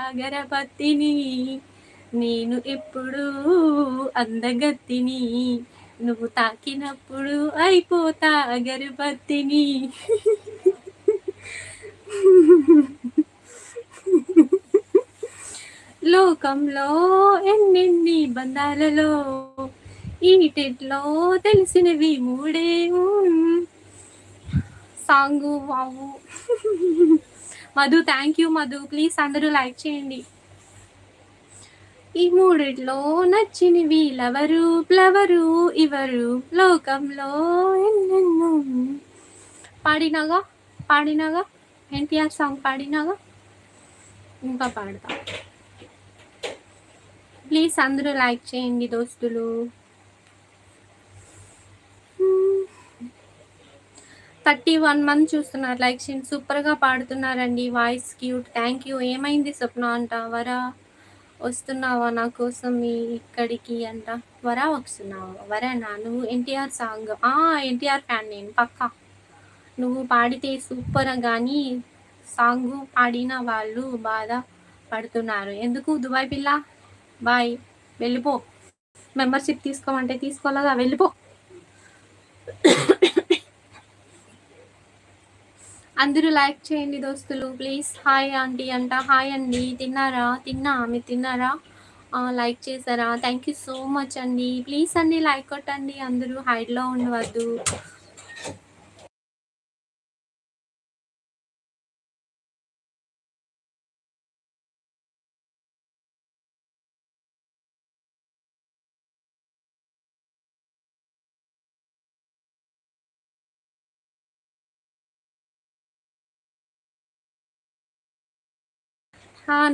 అగరబత్తిని నేను ఎప్పుడు అందగత్తిని నువ్వు తాకినప్పుడు అయిపోతా అగరబత్తిని. లోకంలో ఎన్నెన్ని బంధాలలో ఈటిట్లో తెలిసినవి మూడే. Song wow. Madhu thank you Madhu. Please అందరూ లైక్ చేయండి. ఈ మూడిట్లో నచ్చినవి లవరు ఫ్లవరు ఇవరు లోకంలో ఎన్నెన్నో. పాడినాగా ఎన్టీఆర్ సాంగ్ పాడినాగా ఇంకా పాడతా. ప్లీజ్ అందరూ లైక్ చేయండి దోస్తులు. 31 మంది చూస్తున్నారు. లైక్ చేయండి. సూపర్గా పాడుతున్నారండి. Voice cute. Thank you. ఏమైంది స్వప్న అంట. వరా వస్తున్నావా నా కోసం ఇక్కడికి అంట. వరా వస్తున్నావా? వరానా? నువ్వు ఎన్టీఆర్ సాంగ్ ఎన్టీఆర్ ఫ్యాన్ నేను పక్కా. నువ్వు పాడితే సూపర్, కానీ సాంగ్ పాడిన వాళ్ళు బాధ పడుతున్నారు. ఎందుకు దుబాయ్ పిల్ల? బాయ్, వెళ్ళిపో. మెంబర్షిప్ తీసుకోమంటే తీసుకోలేదా? వెళ్ళిపో. అందరూ లైక్ చేయండి దోస్తులు ప్లీజ్. హాయ్ ఆంటీ అంట. హాయ్ అండి. తిన్నారా? మీరు తిన్నారా? లైక్ చేశారా? థ్యాంక్ యూ సో మచ్ అండి. ప్లీజ్ అండి లైక్ కొట్టండి. అందరూ హైడ్లో ఉండవద్దు.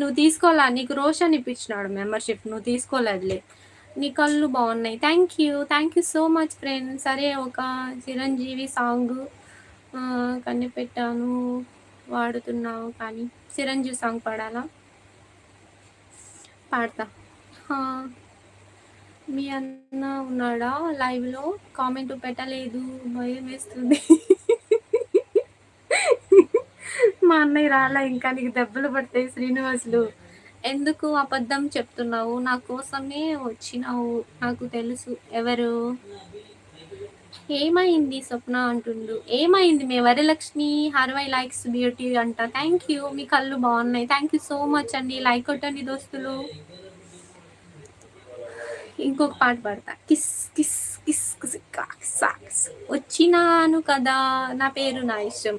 నువ్వు తీసుకోవాలా? నీకు రోషన్ ఇప్పించినాడు మెంబర్షిప్. నువ్వు తీసుకోలేదులే. నీ కళ్ళు బాగున్నాయి. Thank you so much friend. సరే, ఒక చిరంజీవి సాంగ్ కనిపెట్టాను వాడుతున్నావు కానీ చిరంజీవి సాంగ్ పాడాలా? పాడతా. మీ అన్న ఉన్నాడా లైవ్లో? కామెంట్ పెట్టలేదు, భయం వేస్తుంది. మా అన్నయ్య రాలా ఇంకా. నీకు దెబ్బలు పడతాయి శ్రీనివాసులు. ఎందుకు అబద్ధం చెప్తున్నావు? నా కోసమే వచ్చినావు, నాకు తెలుసు ఎవరు. ఏమైంది స్వప్న అంటుండు. ఏమైంది మే వరలక్ష్మి? 60 లైక్స్ బ్యూటీ అంట. Thank you. మీ కళ్ళు బాగున్నాయి. థ్యాంక్ యూ సో మచ్ అండి. లైక్ కొట్టండి దోస్తులు. ఇంకొక పాట పాడతా. కిస్ కిస్ కిస్ కిస్ వచ్చినాను కదా, నా పేరు నా ఇష్టం.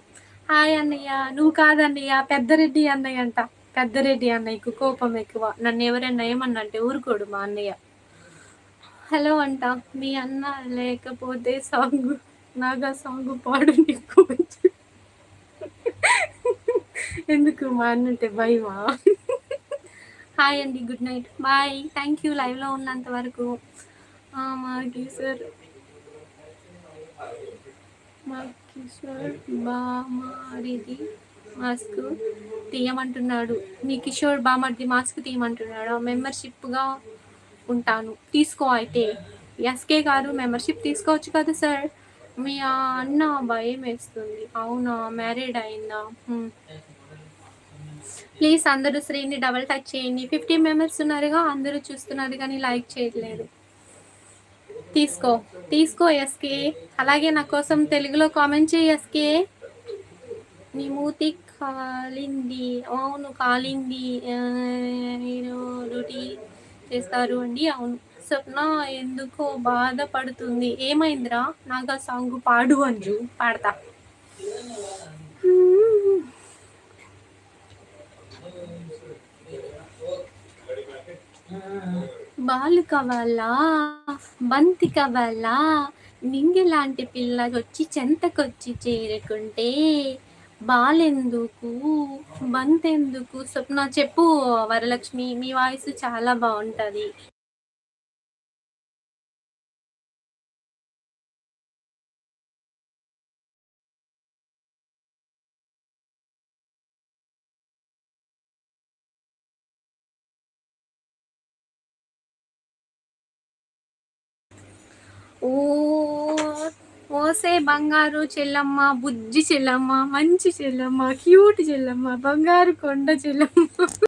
హాయ్ అన్నయ్య. నువ్వు కాదన్నయ్య, పెద్దరెడ్డి అన్నయ్య అంట. పెద్దరెడ్డి అన్నయ్యకు కోపం ఎక్కువ. నన్ను ఎవరైనా ఏమన్నా అంటే ఊరుకోడు మా అన్నయ్య. హలో అంట. మీ అన్న లేకపోతే సాంగ్ నాగా సాంగ్ పాడు నీకు. ఎందుకు మా అన్న అంటే భయమా? హాయ్ అండి, good night, bye. Thank you లైవ్లో ఉన్నంత వరకు. మా కిషోర్ బామారిది మాస్క్ తీయమంటున్నాడు. నీ కిషోర్ బామర్ది మాస్క్ తీయమంటున్నాడు. మెంబర్షిప్గా ఉంటాను, తీసుకో అయితే. ఎస్కే గారు మెంబర్షిప్ తీసుకోవచ్చు కదా సార్. మీ అన్న భయం వేస్తుంది. అవునా, మ్యారీడ్ అయిందా? ప్లీజ్ అందరూ శ్రీని డబల్ టచ్ చేయండి. 50 మెంబర్స్ ఉన్నారుగా, అందరూ చూస్తున్నారు కానీ లైక్ చేయట్లేదు. తీసుకో ఎస్కే. అలాగే నా కోసం తెలుగులో కామెంట్ చేయి ఎస్కే. నీ మూతి కాలింది. అవును కాలింది. మీరు డ్యూటీ చేస్తారు అండి. అవును. స్వప్న ఎందుకో బాధపడుతుంది. ఏమైందిరా? నాగా సాంగ్ పాడు అంజు. పాడతా. బాలు కావాలా, బంతి కావాలా? నింగిలాంటి పిల్ల వచ్చి చెంతకొచ్చి చేరుకుంటే బాలెందుకు బంతెందుకు? స్వప్న చెప్పు వరలక్ష్మి. మీ వాయిస్ చాలా బాగుంటుంది. ఓసే బంగారు చెల్లమ్మ, బుజ్జి చెల్లమ్మ, మంచి చెల్లమ్మ, క్యూట్ చెల్లమ్మ, బంగారు కొండ చెల్లమ్మ.